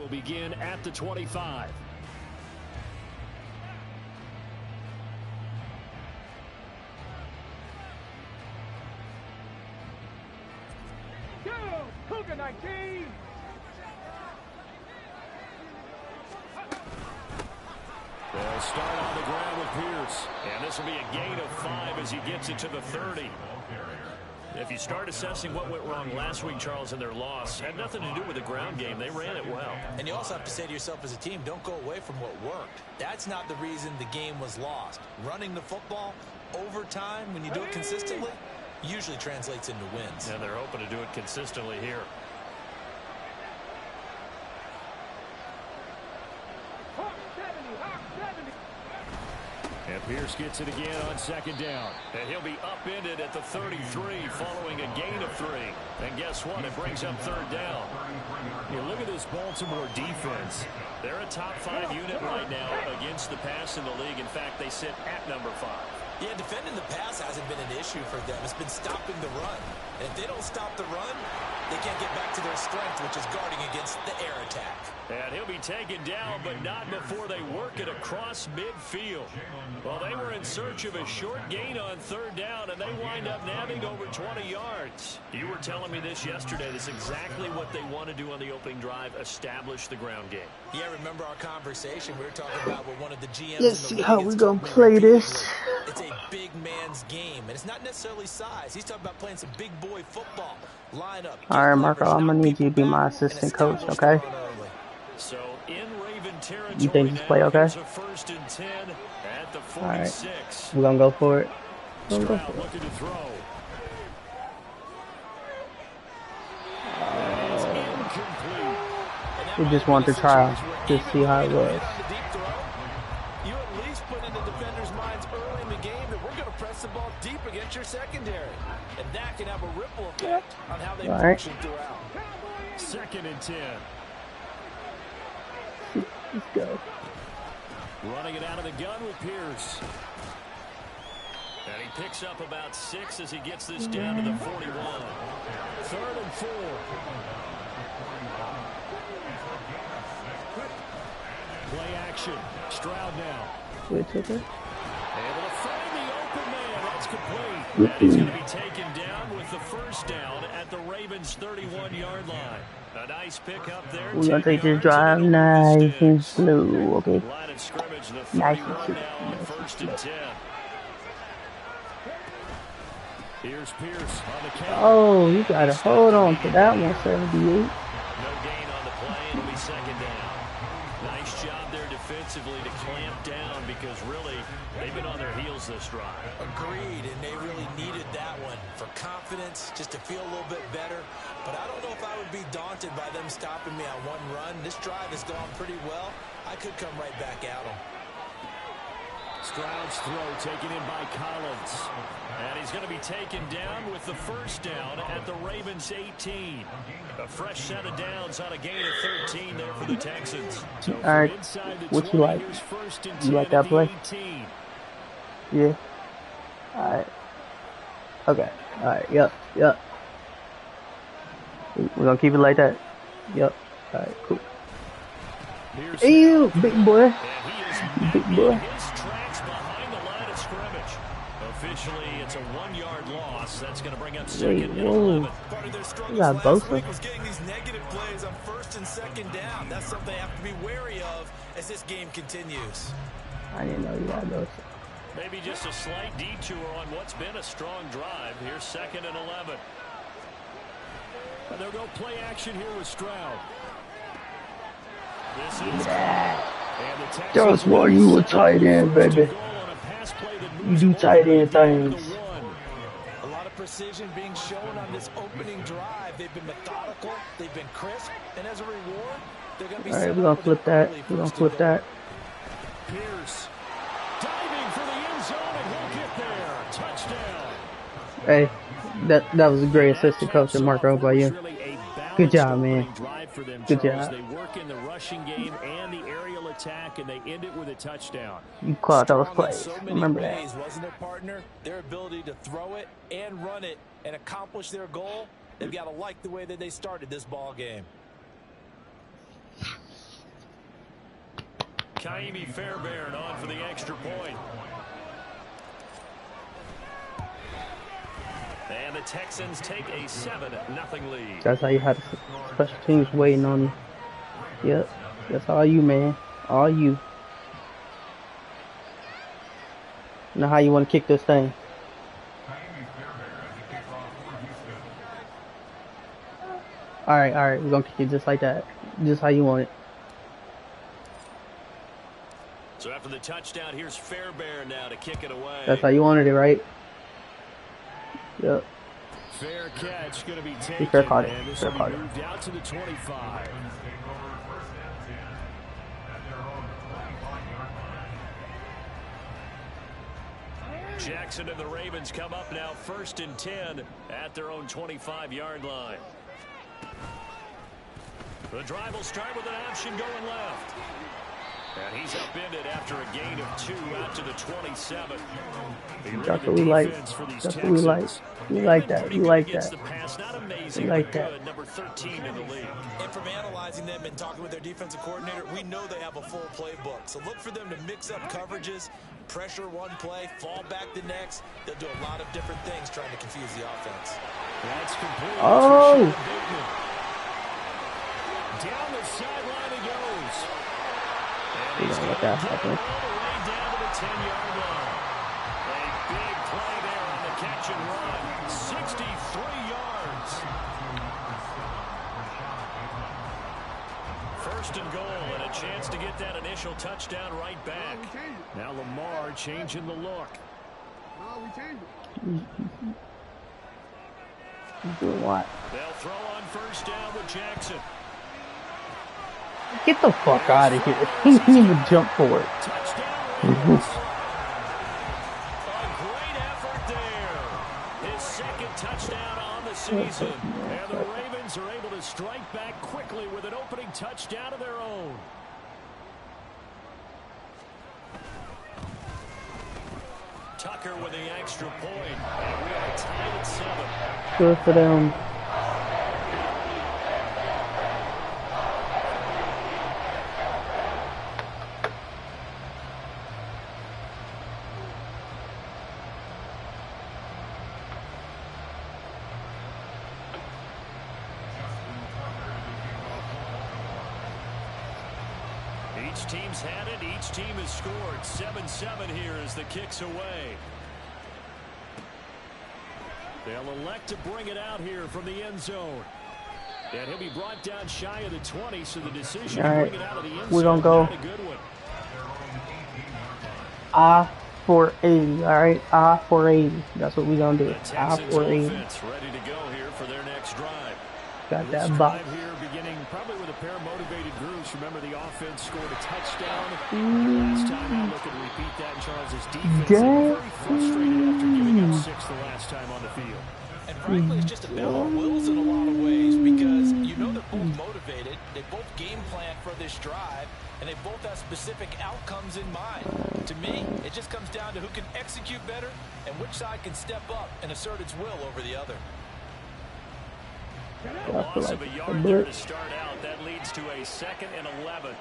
will begin at the 25. Go, Cougar 19! They'll start on the ground with Pierce. And this will be a gain of 5 as he gets it to the 30. If you start assessing what went wrong last week, Charles, in their loss, had nothing to do with the ground game. They ran it well. And you also have to say to yourself as a team, don't go away from what worked. That's not the reason the game was lost. Running the football over time, when you do it consistently, usually translates into wins. And they're hoping to do it consistently here. And Pierce gets it again on second down. And he'll be upended at the 33 following a gain of 3. And guess what? It brings up third down. You look at this Baltimore defense. They're a top 5 unit right now against the pass in the league. In fact, they sit at number 5. Yeah, defending the pass hasn't been an issue for them. It's been stopping the run. And if they don't stop the run, they can't get back to their strength, which is guarding against the air attack. And he'll be taken down, but not before they work it across midfield. Well, they were in search of a short gain on third down, and they wind up nabbing over 20 yards. You were telling me this yesterday. This is exactly what they want to do on the opening drive, establish the ground game. Yeah, remember our conversation? We were talking about what one of the GMs Let's see how we're going to play this. It's a big man's game, and it's not necessarily size. He's talking about playing some big boy football. Line up. All right, Marco, I'm going to need you to be my assistant coach, okay? So in Raven territory, you think this play okay? First and 10 at the 46. All right, we're going to go for it. Looking to throw. We just want to try to see how it was. You at least put in the defender's minds early in the game that we're going to press the ball deep against your secondary. And that can have a ripple effect on how they function throughout. Second and 10. Let's go. Running it out of the gun with Pierce. And he picks up about 6 as he gets this down to the 41. Third and 4. Play action. Stroud now. Wait, take it. Able to find the open man. That's complete. And he's going to be taken down with the first down at the Ravens' 31-yard line. A nice pickup there. We're going to take this drive nice and slow, okay? Line of scrimmage, the Nice run and now on first and 10. Here's Pierce on the count. Oh, you got to hold on to that 178. No gain on the play. It'll be second down. Nice job there defensively to clamp down because really they've been on their heels this drive. Agreed, and they really needed that one for confidence, just to feel a little bit better. But I don't know if I would be daunted by them stopping me on one run. This drive has gone pretty well. I could come right back at them. Stroud's throw taken in by Collins. And he's going to be taken down with the first down at the Ravens 18. A fresh set of downs on a gain of 13 there for the Texans. So all right, what you like? You like that play? 18. Yeah. All right. Okay. All right. Yep. We're going to keep it like that. Yep. All right, cool. Ew, big boy. Big boy. Officially, it's a 1-yard loss. That's going to bring up second and whoa. 11. Part of their struggle got last Bosa. week was getting these negative plays on first and second down. That's something they have to be wary of as this game continues. I didn't know you had those. Maybe just a slight detour on what's been a strong drive. Here's second and 11. And they'll go play action here with Stroud. This is That's why you a tight end, baby. You do tight end things. A lot of precision being shown on this opening drive. They've been methodical. They've been crisp. And as a reward, they're going to be... All right, we're going to flip that. We're going to flip that. Pierce diving for the end zone and he'll get there. Touchdown. Hey, that was a great assistant coach, Marco, by you. Good job, man. Good job. They work in the rushing game and the aerial attack, and they end it with a touchdown. You caught those plays. So Remember ways, that. wasn't it, partner? Their ability to throw it and run it and accomplish their goal. They've got to like the way that they started this ball game. Kaimi Fairbairn on for the extra point. And the Texans take a 7-0 lead. That's how you had special teams waiting on you. Yep. That's all you, man. All you. Now how you want to kick this thing? Alright, we're gonna kick it just like that. Just how you want it. So after the touchdown, here's Fairbairn now to kick it away. That's how you wanted it, right? Yep. Fair catch going to be taken. Fair caught it. And this Fair will caught be it. moved out to the 25. Jackson and the Ravens come up now 1st and 10 at their own 25-yard line. The drive will start with an option going left. And he's upended after a gain of 2 out to the 27. That's what we like. That's what we like. We like that. We like that. Not amazing, we like but that. good. Number 13 in the league. And from analyzing them and talking with their defensive coordinator, we know they have a full playbook. So look for them to mix up coverages, pressure one play, fall back the next. They'll do a lot of different things trying to confuse the offense. That's complete. Oh! Down the sideline he goes. We don't let that happen. All the way down to the 10-yard line. A big play there on the catch and run. 63 yards. First and goal, and a chance to get that initial touchdown right back. Now Lamar changing the look. He's doing what? They'll throw on first down with Jackson. Get the fuck out of here. He didn't even jump for it. Touchdown Ravens. A great effort there. His second touchdown on the season. And the Ravens are able to strike back quickly with an opening touchdown of their own. Tucker with the extra point. And we are tied at 7. Good for them. Each team's had it. Each team has scored. 7-7 here as the kick's away. They'll elect to bring it out here from the end zone. And he'll be brought down shy of the 20, so the decision to bring it out of the end zone we're gonna go. is not a good one. For 80, alright? For 80. That's what we're gonna do. The Texans For 80. offense ready to go here for their next drive. Got This that box. drive here beginning probably with a pair of motivated groups. Remember, the offense scored a touchdown. Last time out, looking to repeat that. And Charles' defense very frustrated after giving up 6 the last time on the field. And frankly, it's just a battle of wills in a lot of ways because you know they're both motivated. They both game plan for this drive, and they both have specific outcomes in mind. To me, it just comes down to who can execute better and which side can step up and assert its will over the other. A loss of a yard there to start out. That leads to a 2nd and 11.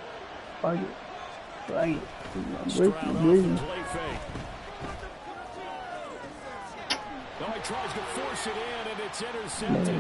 Stroud off the play fake. Oh, he tries to force it in, and it's intercepted.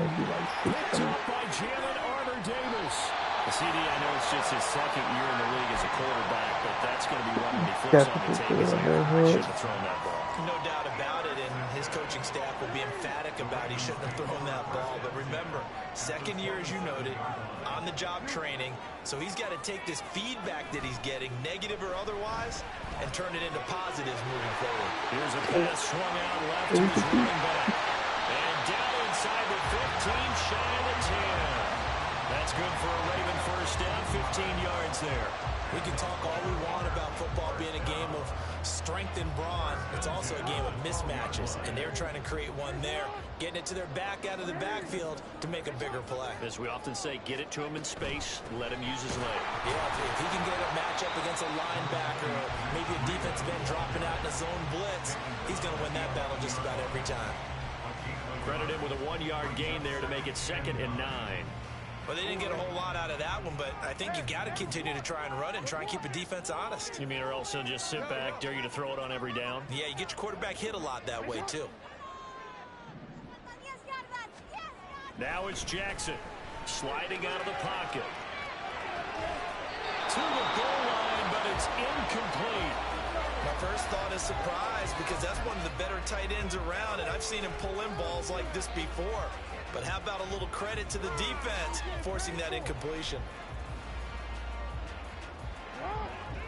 Picked up by Jalen Armour-Davis. The CD, I know it's just his 2nd year in the league as a quarterback, but that's going to be one he flips on the tape. He's like, I shouldn't have thrown that ball. No doubt about it, and his coaching staff will be emphatic about he shouldn't have thrown that ball. But remember, 2nd year, as you noted, on-the-job training, so he's got to take this feedback that he's getting, negative or otherwise, and turn it into positives moving forward. Here's a pass swung out left to his running back. And down inside the 15, shy of the 10. That's good for a Raven first down, 15 yards there. We can talk all we want about football being a game of strength and brawn. It's also a game of mismatches, and they're trying to create one there, getting it to their back out of the backfield to make a bigger play. As we often say, get it to him in space, let him use his leg. Yeah, if he can get a matchup against a linebacker or maybe a defensive end dropping out in a zone blitz, he's going to win that battle just about every time. Credit him with a 1-yard gain there to make it 2nd and 9. Well, they didn't get a whole lot out of that one, but I think you got to continue to try and run and try and keep the defense honest. You mean or else they'll just sit back, dare you to throw it on every down? Yeah, you get your quarterback hit a lot that way, too. Now it's Jackson sliding out of the pocket. To the goal line, but it's incomplete. My first thought is surprise because that's one of the better tight ends around, and I've seen him pull in balls like this before. But how about a little credit to the defense forcing that incompletion?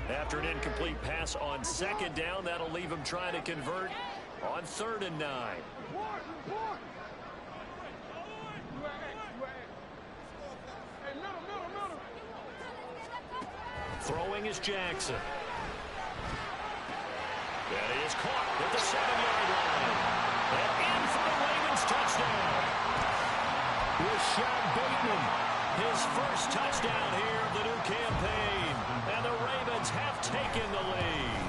After an incomplete pass on second down, that'll leave him trying to convert on 3rd and 9. Throwing is Jackson. That is caught at the 7-yard line. And in for the Ravens touchdown. Rashad Bateman, his first touchdown here of the new campaign. And the Ravens have taken the lead.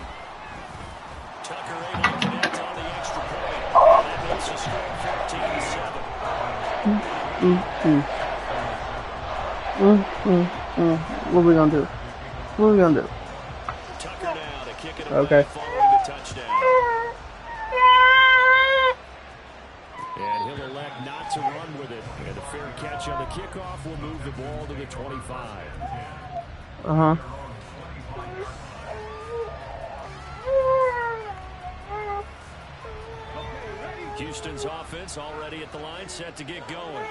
Tucker able to connect on the extra point. That makes the score 14-7. What are we going to do? What are we going to do? Tucker now to kick it okay. Following the touchdown. And he'll elect not to run with it. And a fair catch on the kickoff will move the ball to the 25. Uh-huh. Houston's offense already at the line, set to get going.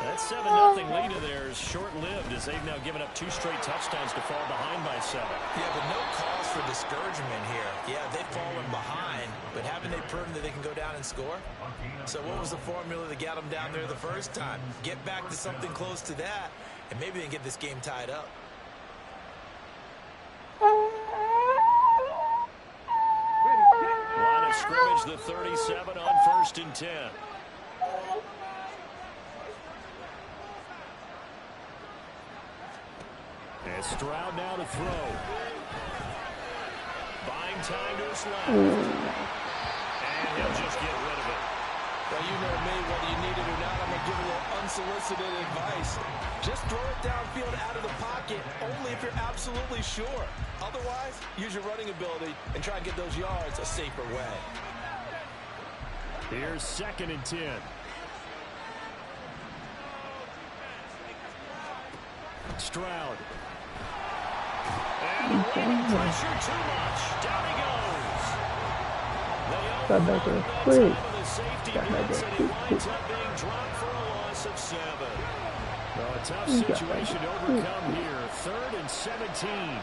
That 7-0 lead of theirs short-lived as they've now given up 2 straight touchdowns to fall behind by 7. Yeah, but no cause for discouragement here. Yeah, they've fallen behind, but haven't they proven that they can go down and score? So what was the formula that got them down there the first time? Get back to something close to that, and maybe they can get this game tied up. Line of scrimmage, the 37 on 1st and 10. And Stroud now to throw. Buying time to his left. And he'll just get rid of it. Well, you know me, whether you need it or not, I'm going to give a little unsolicited advice. Just throw it downfield out of the pocket, only if you're absolutely sure. Otherwise, use your running ability and try and get those yards a safer way. Here's 2nd and 10. Stroud. And pressure too much. Down he goes. Got back there quick. Got back there quick. Being dropped for a loss of 7. A tough situation to overcome here. 3rd and 17.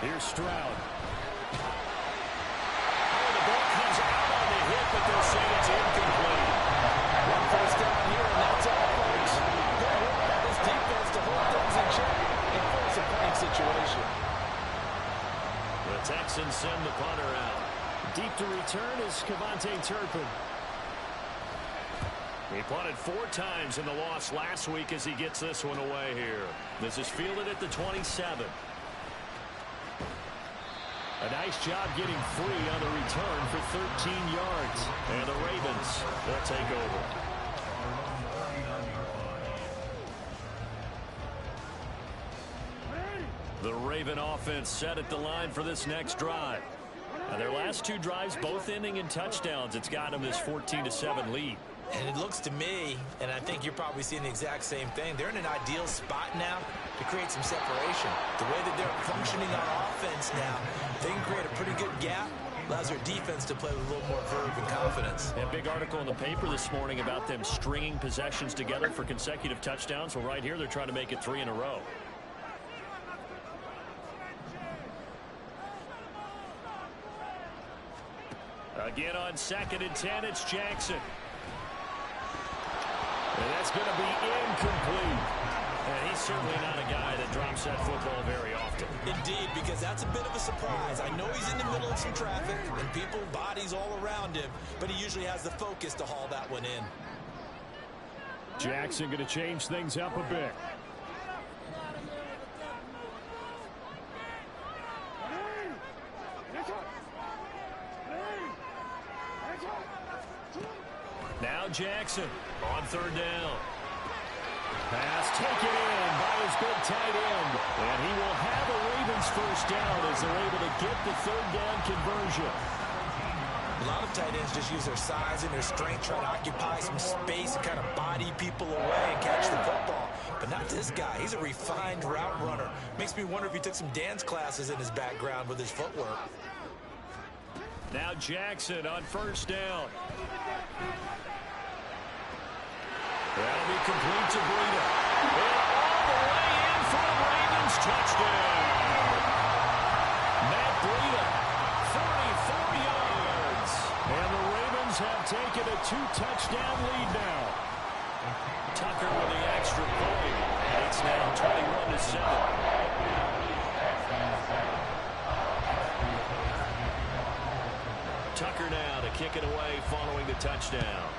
Here's Stroud. Oh, the ball comes out on the hit, but they'll say it's incomplete. 1 first down here, and that's all, folks. Good work by this defense to hold things in check and force a punting situation. The Texans send the punter out. Deep to return is Cavante Turpin. He punted 4 times in the loss last week as he gets this one away here. This is fielded at the 27. A nice job getting free on the return for 13 yards. And the Ravens, they'll take over. The Raven offense set at the line for this next drive. Now their last 2 drives, both ending in touchdowns. It's got them this 14-7 lead. And it looks to me, and I think you're probably seeing the exact same thing, they're in an ideal spot now to create some separation. The way that they're functioning on offense now, they can create a pretty good gap. Allows their defense to play with a little more verve and confidence. A big article in the paper this morning about them stringing possessions together for consecutive touchdowns. Well, right here, they're trying to make it 3 in a row. Again on 2nd and 10, it's Jackson. And that's going to be incomplete. And he's certainly not a guy that drops that football very often. Indeed, because that's a bit of a surprise. I know he's in the middle of some traffic and people, bodies all around him, but he usually has the focus to haul that one in. Jackson going to change things up a bit. Now Jackson on 3rd down. Pass taken in by his big tight end. And he will have a Ravens first down as they're able to get the third down conversion. A lot of tight ends just use their size and their strength, try to occupy some space and kind of body people away and catch the football. But not this guy. He's a refined route runner. Makes me wonder if he took some dance classes in his background with his footwork. Now Jackson on first down. That'll be complete to Breida. And all the way in for a Ravens touchdown. Matt Breida, 44 yards. And the Ravens have taken a 2-touchdown lead now. Tucker with the extra point. It's now 21-7. Tucker now to kick it away following the touchdown.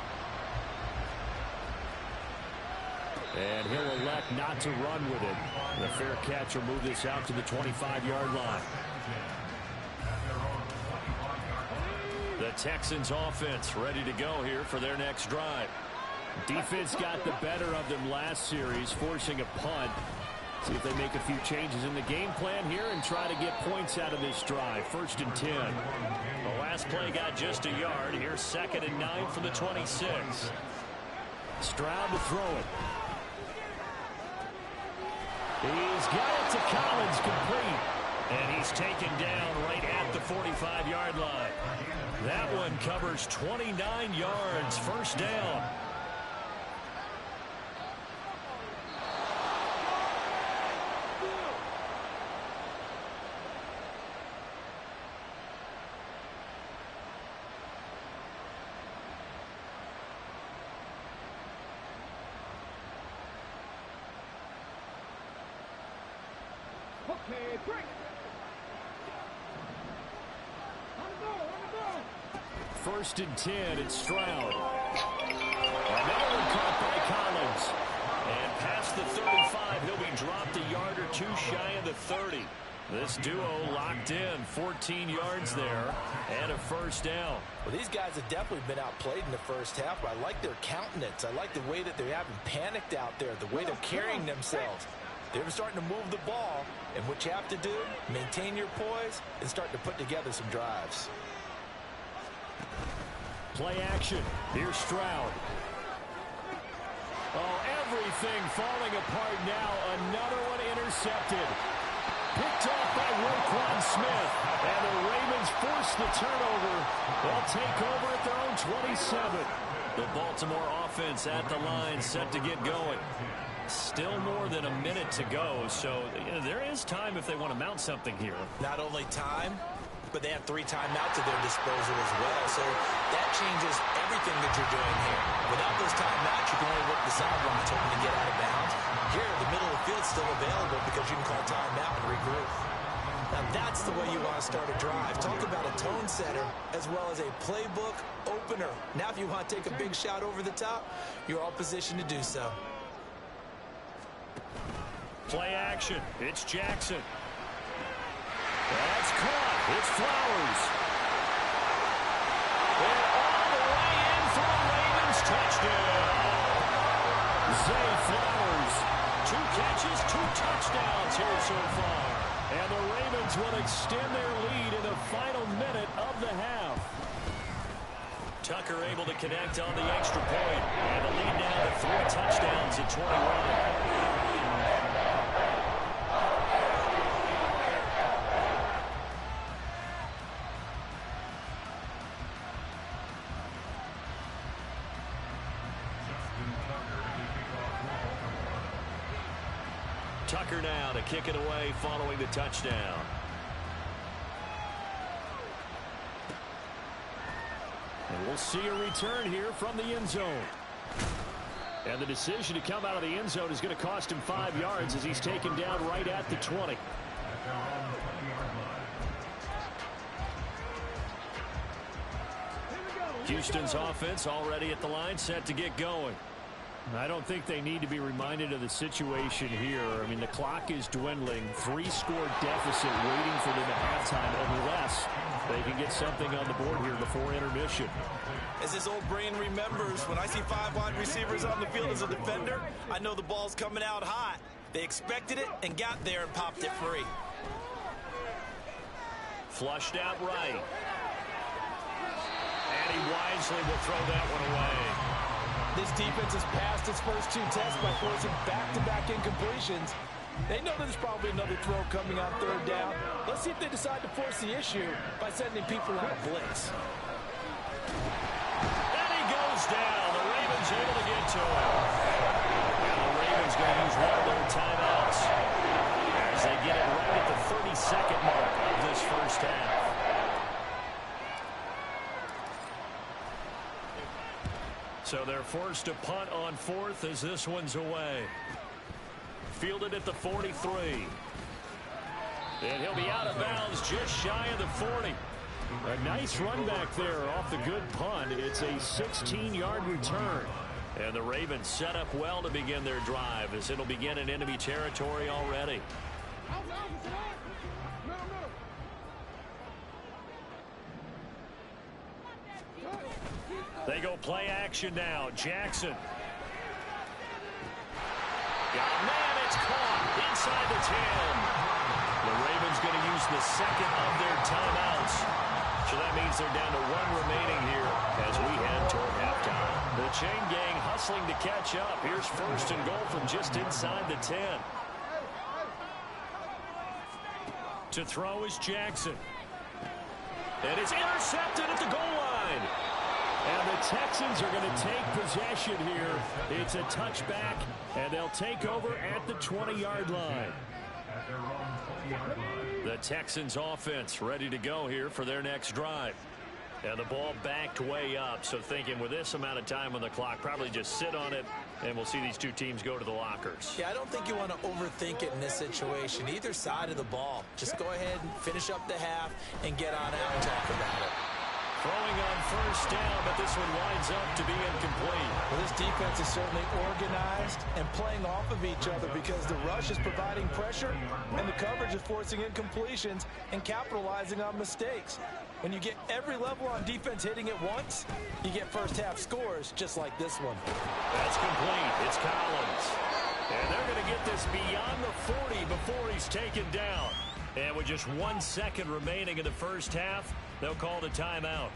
And he'll elect not to run with it. The fair catch will move this out to the 25-yard line. The Texans offense ready to go here for their next drive. Defense got the better of them last series, forcing a punt. See if they make a few changes in the game plan here and try to get points out of this drive. 1st and 10. The last play got just a yard. Here's 2nd and 9 from the 26. Stroud to throw it. He's got it to Collins, complete. And he's taken down right at the 45-yard line. That one covers 29 yards. First down. Okay, break. First and 10, it's Stroud. Another one caught by Collins. And past the 35, he'll be dropped a yard or two shy of the 30. This duo locked in, 14 yards there, and a first down. Well, these guys have definitely been outplayed in the first half, but I like their countenance. I like the way that they haven't panicked out there, the way they're carrying themselves. They're starting to move the ball, and what you have to do, maintain your poise and start to put together some drives. Play action. Here's Stroud. Oh, everything falling apart now. Another one intercepted. Picked off by Roquan Smith. And the Ravens force the turnover. They'll take over at their own 27. The Baltimore offense at the line, set to get going. Still more than a minute to go, so there is time if they want to mount something here. Not only time, but they have 3 timeouts at their disposal as well, so that changes everything that you're doing here. Without those timeouts, you can only work the sidelines hoping to get out of bounds. Here, the middle of the field's still available because you can call timeout and regroup. Now, that's the way you want to start a drive. Talk about a tone setter as well as a playbook opener. Now, if you want to take a big shot over the top, you're all positioned to do so. Play action. It's Jackson. That's caught. It's Flowers. And all the way in for a Ravens touchdown. Zay Flowers. 2 catches, 2 touchdowns here so far. And the Ravens will extend their lead in the final minute of the half. Tucker able to connect on the extra point. And the lead now to 3 touchdowns at 21. Tucker now to kick it away following the touchdown. And we'll see a return here from the end zone. And the decision to come out of the end zone is going to cost him 5 yards as he's taken down right at the 20. Houston's offense already at the line, set to get going. I don't think they need to be reminded of the situation here. I mean, the clock is dwindling. 3-score deficit waiting for them at halftime unless they can get something on the board here before intermission. As this old brain remembers, when I see 5 wide receivers on the field as a defender, I know the ball's coming out hot. They expected it and got there and popped it free. Flushed out right. And he wisely will throw that one away. This defense has passed its first 2 tests by forcing back-to-back incompletions. They know there's probably another throw coming on 3rd down. Let's see if they decide to force the issue by sending people on a blitz. And he goes down. The Ravens able to get to him. And the Ravens going to use one of their timeouts as they get it right at the 32nd mark of this first half. So they're forced to punt on 4th as this one's away. Fielded at the 43. And he'll be out of bounds just shy of the 40. A nice run back there off the good punt. It's a 16-yard return. And the Ravens set up well to begin their drive as it'll begin in enemy territory already. They go play action now. Jackson. Man, it's caught inside the 10. The Ravens going to use the second of their timeouts. So that means they're down to 1 remaining here as we head toward halftime. The chain gang hustling to catch up. Here's 1st and goal from just inside the 10. To throw is Jackson. And it's intercepted at the goal line. And the Texans are going to take possession here. It's a touchback, and they'll take over at the 20-yard line. The Texans offense ready to go here for their next drive. And the ball backed way up, so thinking with this amount of time on the clock, probably just sit on it, and we'll see these 2 teams go to the lockers. Yeah, I don't think you want to overthink it in this situation. Either side of the ball. Just go ahead and finish up the half and get on out and talk about it. Throwing on 1st down, but this one winds up to be incomplete. Well, this defense is certainly organized and playing off of each other because the rush is providing pressure and the coverage is forcing incompletions and capitalizing on mistakes. When you get every level on defense hitting at once, you get first half scores just like this one. That's complete. It's Collins. And they're going to get this beyond the 40 before he's taken down. And with just 1 second remaining in the first half, they'll call the timeout.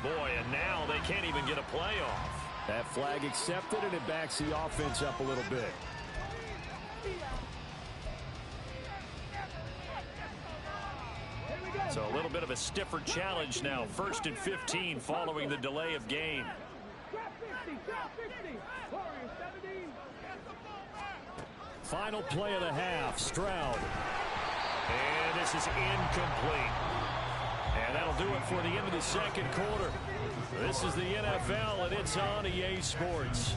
Boy, and now they can't even get a play off. That flag accepted, and it backs the offense up a little bit. So a little bit of a stiffer challenge now. 1st and 15 following the delay of game. Final play of the half, Stroud. And this is incomplete. And that'll do it for the end of the second quarter. This is the NFL, and it's on EA Sports.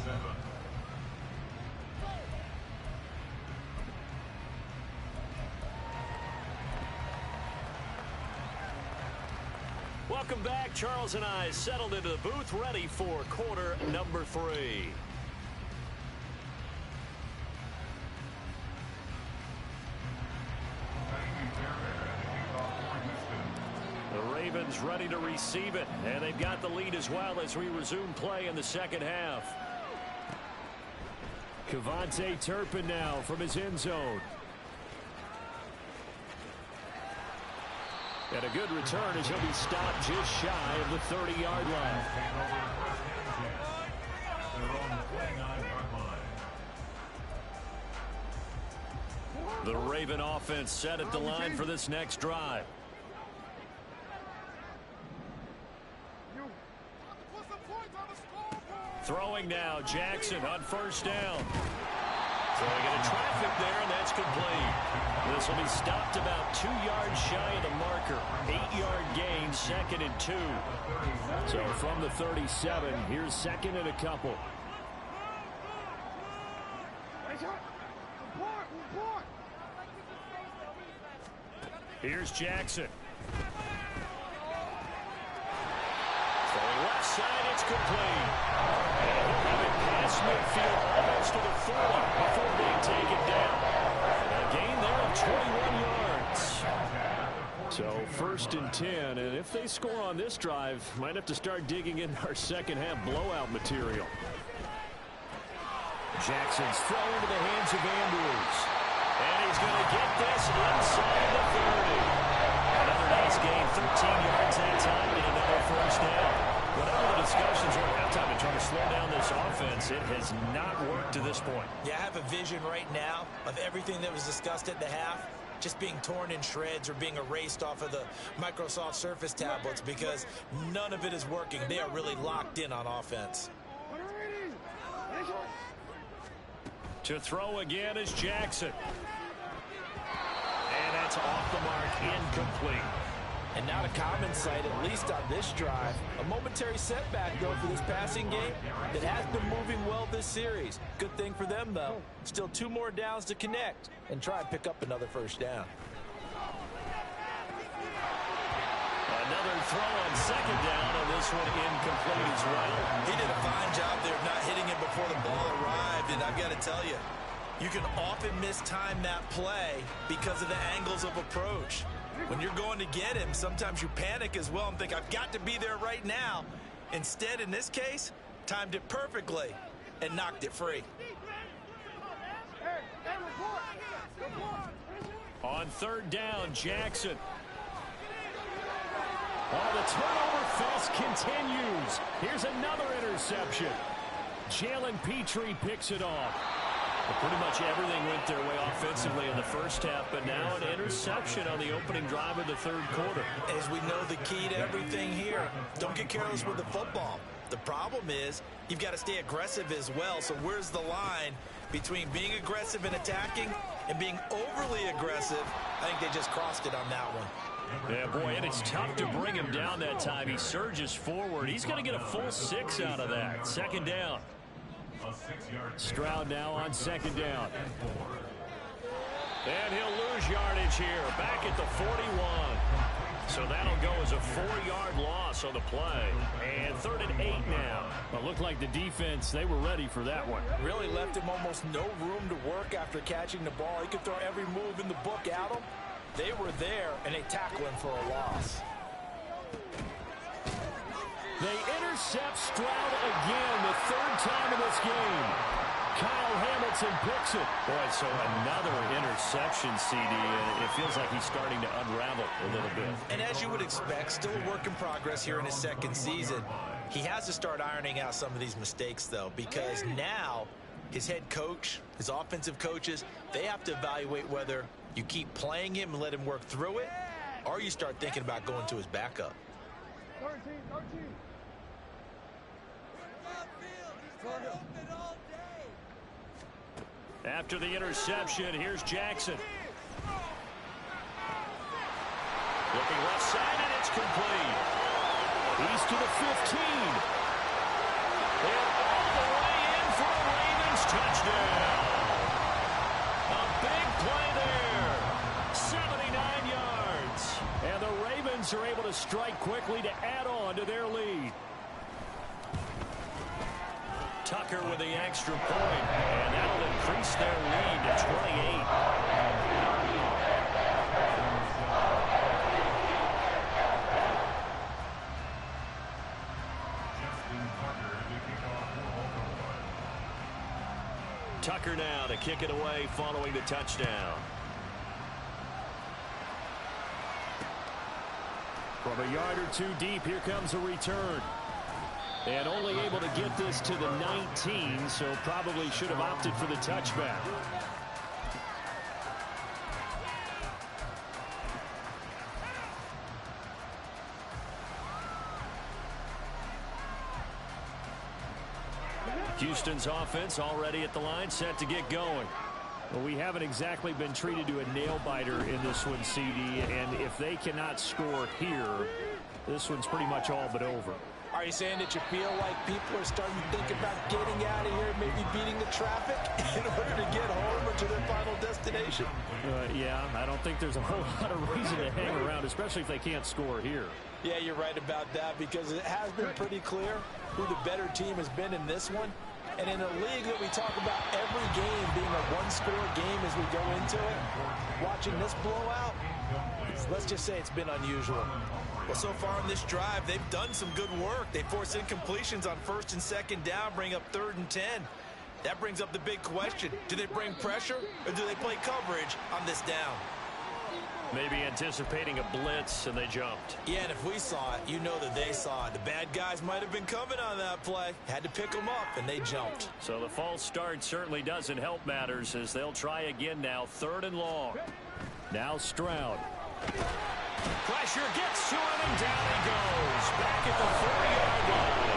Welcome back. Charles and I settled into the booth, ready for quarter number 3. Ravens ready to receive it, and they've got the lead as well as we resume play in the second half. Kevontae Turpin now from his end zone. And a good return as he'll be stopped just shy of the 30-yard line. The Raven offense set at the line for this next drive. Throwing now, Jackson on first down. Throwing into traffic there, and that's complete. This will be stopped about 2 yards shy of the marker. 8-yard gain, 2nd and 2. So from the 37, here's 2nd and a couple. Here's Jackson. Throwing left side, it's complete. And he'll have it past midfield almost to the 40 before being taken down. A gain there of 21 yards. So 1st and 10, and if they score on this drive, might have to start digging in our second half blowout material. Jackson's throw into the hands of Andrews. And he's going to get this inside the 30. Another nice gain, 13 yards that time, and another first down. Whatever the discussions were at halftime in trying to slow down this offense, it has not worked to this point. Yeah, I have a vision right now of everything that was discussed at the half just being torn in shreds or being erased off of the Microsoft Surface tablets because none of it is working. They are really locked in on offense. To throw again is Jackson. And that's off the mark, incomplete. And not a common sight, at least on this drive. A momentary setback, though, for this passing game that has been moving well this series. Good thing for them, though. Still 2 more downs to connect and try and pick up another first down. Another throw on 2nd down, and this one incomplete as well. He did a fine job there of not hitting it before the ball arrived, and I've got to tell you, you can often mistime that play because of the angles of approach. When you're going to get him, sometimes you panic as well and think, I've got to be there right now. Instead, in this case, timed it perfectly and knocked it free. On 3rd down, Jackson. Oh, the turnover fest continues. Here's another interception. Jalen Petrie picks it off. Well, pretty much everything went their way offensively in the first half, but now an interception on the opening drive of the 3rd quarter. As we know, the key to everything here, don't get careless with the football. The problem is you've got to stay aggressive as well. So where's the line between being aggressive and attacking and being overly aggressive? I think they just crossed it on that one. Yeah, boy, and it's tough to bring him down that time. He surges forward. He's going to get a full 6 out of that. 2nd down. Stroud now on 2nd down. And he'll lose yardage here. Back at the 41. So that'll go as a 4-yard loss on the play. And 3rd and 8 now. Well, it looked like the defense, they were ready for that one. Really left him almost no room to work after catching the ball. He could throw every move in the book at him. They were there, and they tackle him for a loss. They intercept Stroud again, the 3rd time in this game. Kyle Hamilton picks it. Boy, so another interception, CD, and it feels like he's starting to unravel a little bit. And as you would expect, still a work in progress here in his 2nd season. He has to start ironing out some of these mistakes, though, because now his head coach, his offensive coaches, they have to evaluate whether you keep playing him and let him work through it, or you start thinking about going to his backup. 13. After the interception, here's Jackson. Looking left side, and it's complete. He's to the 15. And all the way in for a Ravens touchdown. A big play there. 79 yards. And the Ravens are able to strike quickly to add on to their lead. Tucker with the extra point, and that'll increase their lead to 28. Tucker now to kick it away following the touchdown. From a yard or 2 deep, here comes a return. And only able to get this to the 19, so probably should have opted for the touchback. Houston's offense already at the line, set to get going. Well, we haven't exactly been treated to a nail-biter in this one, CD, and if they cannot score here, this one's pretty much all but over. Are you saying that you feel like people are starting to think about getting out of here, maybe beating the traffic in order to get home or to their final destination? Yeah, I don't think there's a whole lot of reason to hang around, especially if they can't score here. Yeah, you're right about that, because it has been pretty clear who the better team has been in this one. And in a league that we talk about every game being a one-score game as we go into it, watching this blowout, let's just say it's been unusual. Well, so far in this drive, they've done some good work. They force incompletions on 1st and 2nd down, bring up 3rd and 10. That brings up the big question. Do they bring pressure or do they play coverage on this down? Maybe anticipating a blitz, and they jumped. Yeah, and if we saw it, you know that they saw it. The bad guys might have been coming on that play. Had to pick them up, and they jumped. So the false start certainly doesn't help matters as they'll try again now, 3rd and long. Now Stroud. Pressure gets to him, and down he goes. Back at the 40-yard line.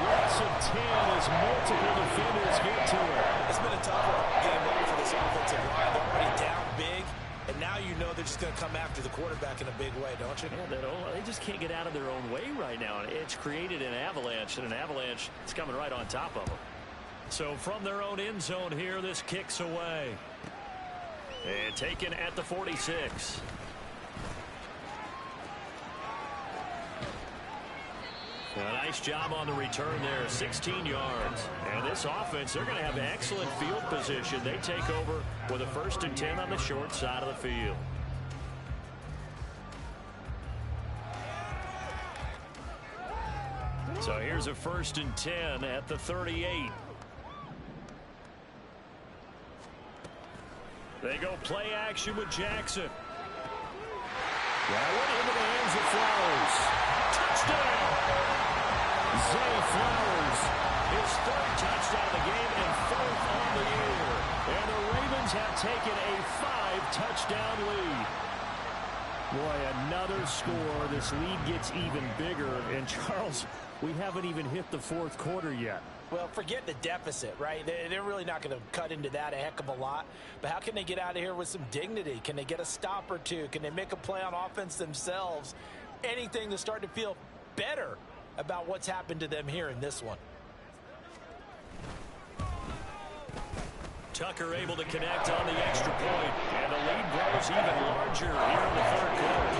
Loss of 10 as multiple defenders get to him. It's been a tough game for this offensive line. They're already down big, and now you know they're just going to come after the quarterback in a big way, don't you? Yeah, they just can't get out of their own way right now. It's created an avalanche, and an avalanche is coming right on top of them. So from their own end zone here, this kicks away. And taken at the 46. A nice job on the return there, 16 yards. And this offense, they're going to have excellent field position. They take over with a 1st and 10 on the short side of the field. So here's a 1st and 10 at the 38. They go play action with Jackson. That went into the hands of Flowers. Touchdown! Zay Flowers, his 3rd touchdown of the game and 4th on the year. And the Ravens have taken a 5-touchdown lead. Boy, another score. This lead gets even bigger. And Charles, we haven't even hit the 4th quarter yet. Well, forget the deficit, right? They're really not going to cut into that a heck of a lot. But how can they get out of here with some dignity? Can they get a stop or two? Can they make a play on offense themselves? Anything to start to feel better about what's happened to them here in this one. Tucker able to connect on the extra point. And the lead grows even larger here in the 3rd quarter.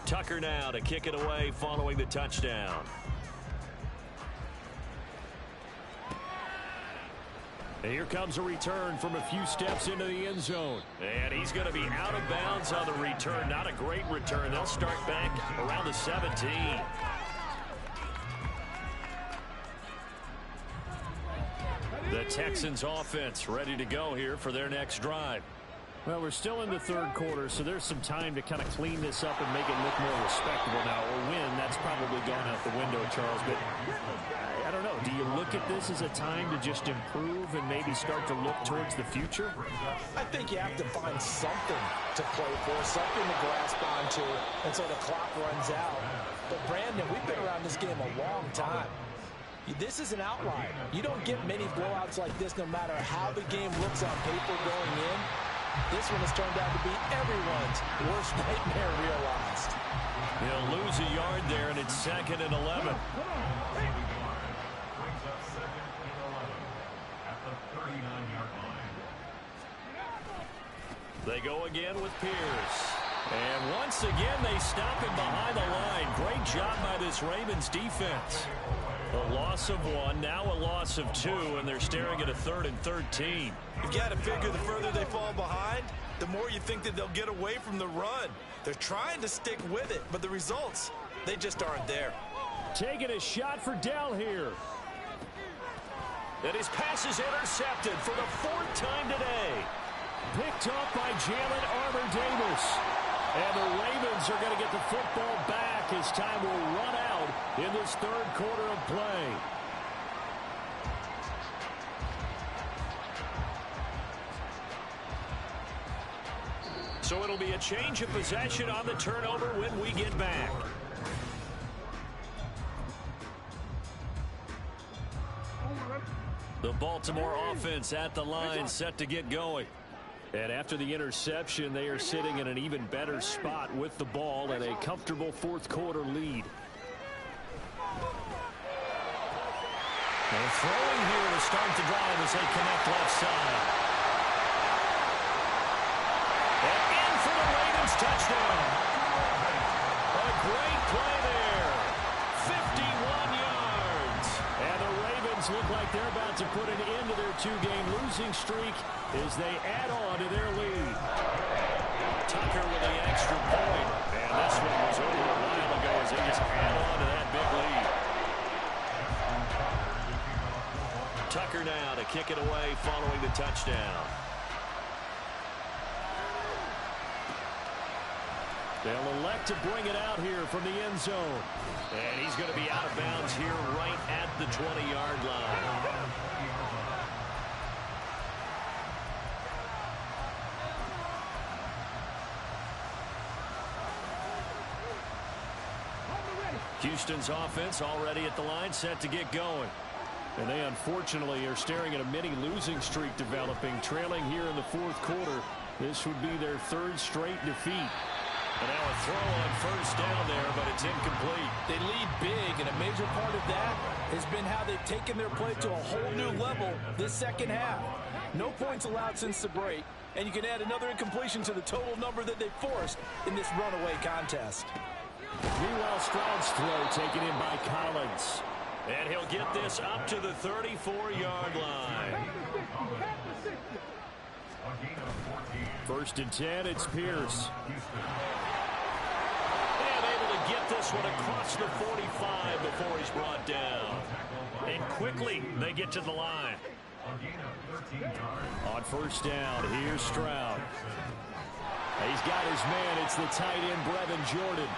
Tucker now to kick it away following the touchdown. And here comes a return from a few steps into the end zone. And he's going to be out of bounds on the return. Not a great return. They'll start back around the 17. The Texans offense ready to go here for their next drive. Well, we're still in the 3rd quarter, so there's some time to kind of clean this up and make it look more respectable now. Or win, that's probably gone out the window, Charles. But I don't know. Do you look at this as a time to just improve and maybe start to look towards the future? I think you have to find something to play for, something to grasp onto until the clock runs out. But, Brandon, we've been around this game a long time. This is an outlier. You don't get many blowouts like this no matter how the game looks on paper going in. This one has turned out to be everyone's worst nightmare realized. He'll lose a yard there, and it's 2nd and 11. They go again with Pierce. And once again, they stop him behind the line. Great job by this Ravens defense. A loss of 1, now a loss of 2, and they're staring at a 3rd and 13. You've got to figure the further they fall behind, the more you think that they'll get away from the run. They're trying to stick with it, but the results, they just aren't there. Taking a shot for Dell here. And his pass is intercepted for the 4th time today. Picked up by Jalen Armour-Davis. And the Ravens are going to get the football back as time will run out in this 3rd quarter of play. So it'll be a change of possession on the turnover when we get back. The Baltimore offense at the line, set to get going. And after the interception, they are sitting in an even better spot with the ball and a comfortable fourth quarter lead. They're throwing here to start the drive as they connect left side. And in for the Ravens touchdown. A great play there. 51 yards. And the Ravens look like they're about to put an end to their two-game losing streak as they add on to their lead. Tucker with the extra point. And this one was over a while ago as they just add on to that big lead. Tucker now to kick it away following the touchdown. They'll elect to bring it out here from the end zone. And he's going to be out of bounds here right at the 20-yard line. Houston's offense already at the line, set to get going. And they unfortunately are staring at a mini losing streak developing, trailing here in the fourth quarter. This would be their third straight defeat. And now a throw on first down there, but it's incomplete. They lead big, and a major part of that has been how they've taken their play to a whole new level this second half. No points allowed since the break, and you can add another incompletion to the total number that they forced in this runaway contest. Meanwhile, Stroud's throw taken in by Collins. And he'll get this up to the 34-yard line. First and 10, it's Pierce. And able to get this one across the 45 before he's brought down. And quickly, they get to the line. On first down, here's Stroud. He's got his man. It's the tight end, Brevin Jordan.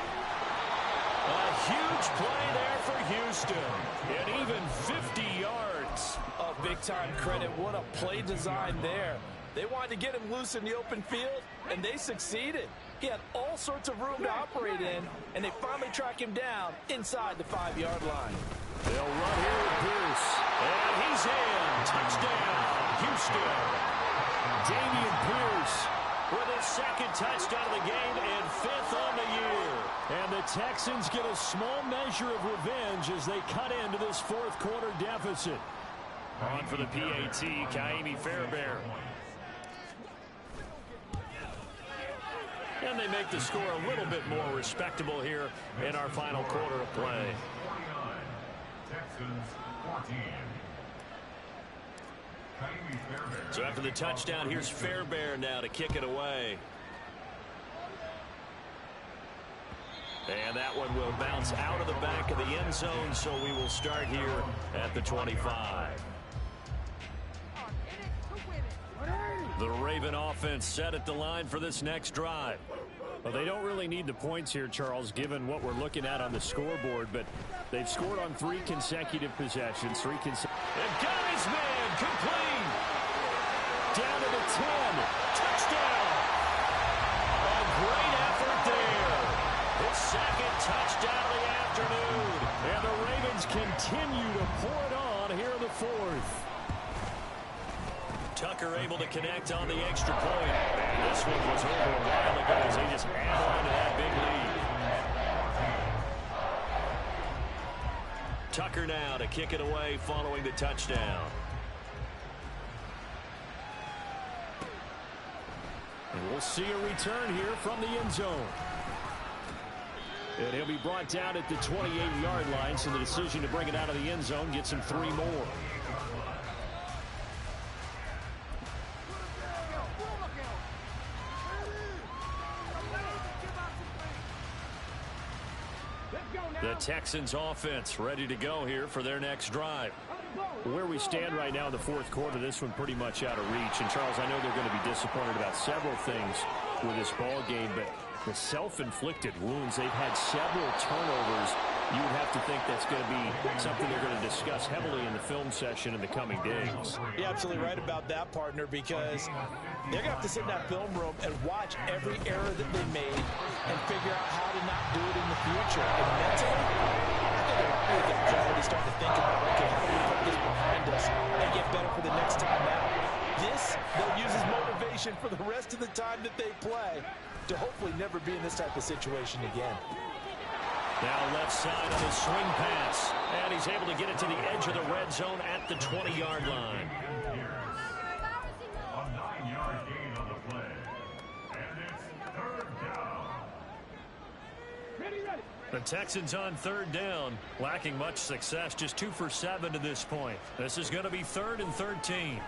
A huge play there for Houston. And even 50 yards. Oh, big-time credit. What a play design there. They wanted to get him loose in the open field, and they succeeded. He had all sorts of room to operate in, and they finally track him down inside the 5-yard line. They'll run here with Pierce. And he's in. Touchdown, Houston. Dameon Pierce with his second touchdown of the game and fifth on the year. And the Texans get a small measure of revenge as they cut into this fourth quarter deficit. On for the PAT, Kaimi Fairbairn. And they make the score a little bit more respectable here in our final quarter of play. So after the touchdown, here's Fairbairn now to kick it away. And that one will bounce out of the back of the end zone, so we will start here at the 25. The Raven offense set at the line for this next drive. Well, they don't really need the points here, Charles, given what we're looking at on the scoreboard, but they've scored on 3 consecutive possessions. And got his man complete. Down to the 10. Touchdown. A great effort there. His second touchdown of the afternoon. And the Ravens continue to pour it on here in the fourth. Tucker able to connect on the extra point. And this one was over a while ago as they just add on to that big lead. Tucker now to kick it away following the touchdown. And we'll see a return here from the end zone. And he'll be brought down at the 28-yard line, so the decision to bring it out of the end zone gets him 3 more. The Texans offense ready to go here for their next drive. Where we stand right now in the fourth quarter, this one pretty much out of reach. And, Charles, I know they're going to be disappointed about several things with this ball game, but the self-inflicted wounds, they've had several turnovers you would have to think that's going to be something they're going to discuss heavily in the film session in the coming days. You're absolutely right about that, partner, because they're going to have to sit in that film room and watch every error that they made and figure out how to not do it in the future. And mentally, I think a lot of the guys are already starting to think about, okay, how do we put this behind us and get better for the next time out? This, they'll use as motivation for the rest of the time that they play to hopefully never be in this type of situation again. Now left side on his swing pass. And he's able to get it to the edge of the red zone at the 20-yard line. A 9-yard gain on the play. And it's 3rd down. Ready. The Texans on 3rd down, lacking much success, just 2 for 7 to this point. This is going to be 3rd and 13.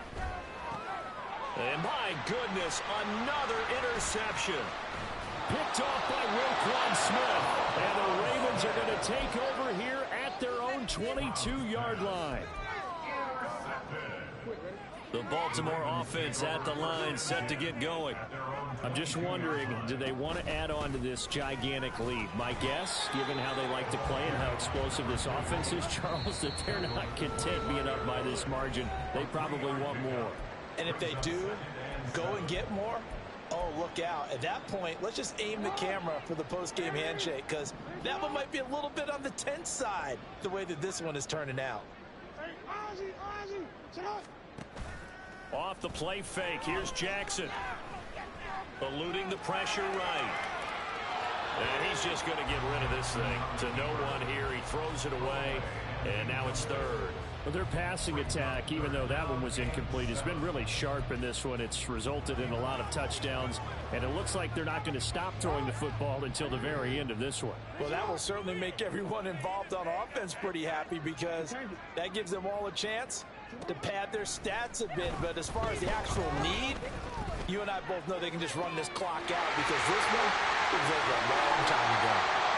And my goodness, another interception. Picked off by Roquan Smith. And the Ravens are going to take over here at their own 22-yard line. The Baltimore offense at the line, set to get going. I'm just wondering, do they want to add on to this gigantic lead? My guess, given how they like to play and how explosive this offense is, Charles, that they're not content being up by this margin. They probably want more. And if they do go and get more, oh, look out. At that point, let's just aim the camera for the post-game handshake, because that one might be a little bit on the tense side, the way that this one is turning out. Off the play fake, here's Jackson. Eluding the pressure right. And he's just going to get rid of this thing to no one here. He throws it away, and now it's 3rd. Well, their passing attack, even though that one was incomplete, has been really sharp in this one. It's resulted in a lot of touchdowns, and it looks like they're not going to stop throwing the football until the very end of this one. Well, that will certainly make everyone involved on offense pretty happy, because that gives them all a chance to pad their stats a bit. But as far as the actual need, you and I both know they can just run this clock out, because this one was over a long time ago.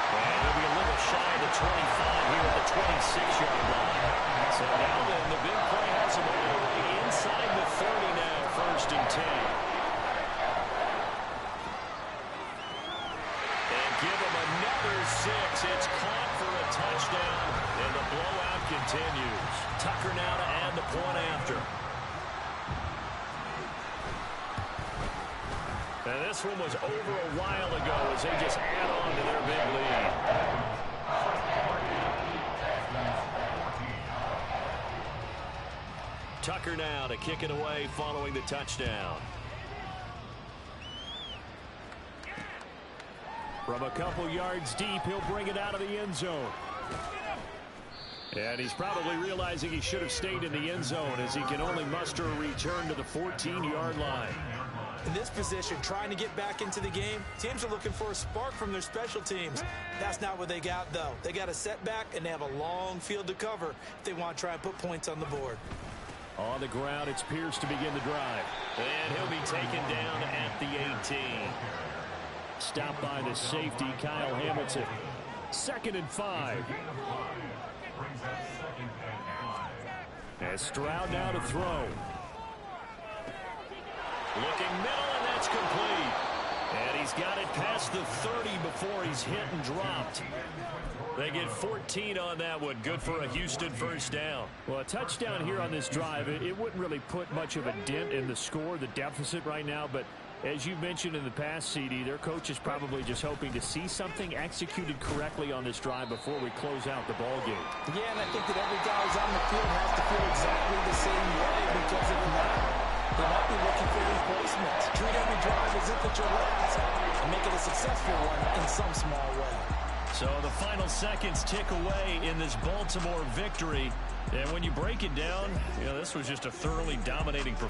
And he'll be a little shy of the 25 here at the 26-yard line. So now then, the big play has him all the way inside the 30 now, 1st and 10. And give him another 6. It's caught for a touchdown, and the blowout continues. Tucker now to add the point after. And this one was over a while ago as they just add on to their big lead. Tucker now to kick it away following the touchdown. From a couple yards deep, he'll bring it out of the end zone. And he's probably realizing he should have stayed in the end zone, as he can only muster a return to the 14-yard line. In this position, trying to get back into the game, teams are looking for a spark from their special teams. That's not what they got, though. They got a setback, and they have a long field to cover if they want to try and put points on the board. On the ground, it's Pierce to begin the drive. And he'll be taken down at the 18. Stopped by the safety, Kyle Hamilton. 2nd and 5. As Stroud now to throw. Looking middle, and that's complete. And he's got it past the 30 before he's hit and dropped. They get 14 on that one. Good for a Houston 1st down. Well, a touchdown here on this drive, it wouldn't really put much of a dent in the score, the deficit right now, but as you mentioned in the past, CD, their coach is probably just hoping to see something executed correctly on this drive before we close out the ball game. Yeah, and I think that every guy who's on the field has to feel exactly the same way, because if not, they might be looking for replacements. Treat every drive as if it's your last and make it a successful one in some small way. So the final seconds tick away in this Baltimore victory. And when you break it down, this was just a thoroughly dominating performance.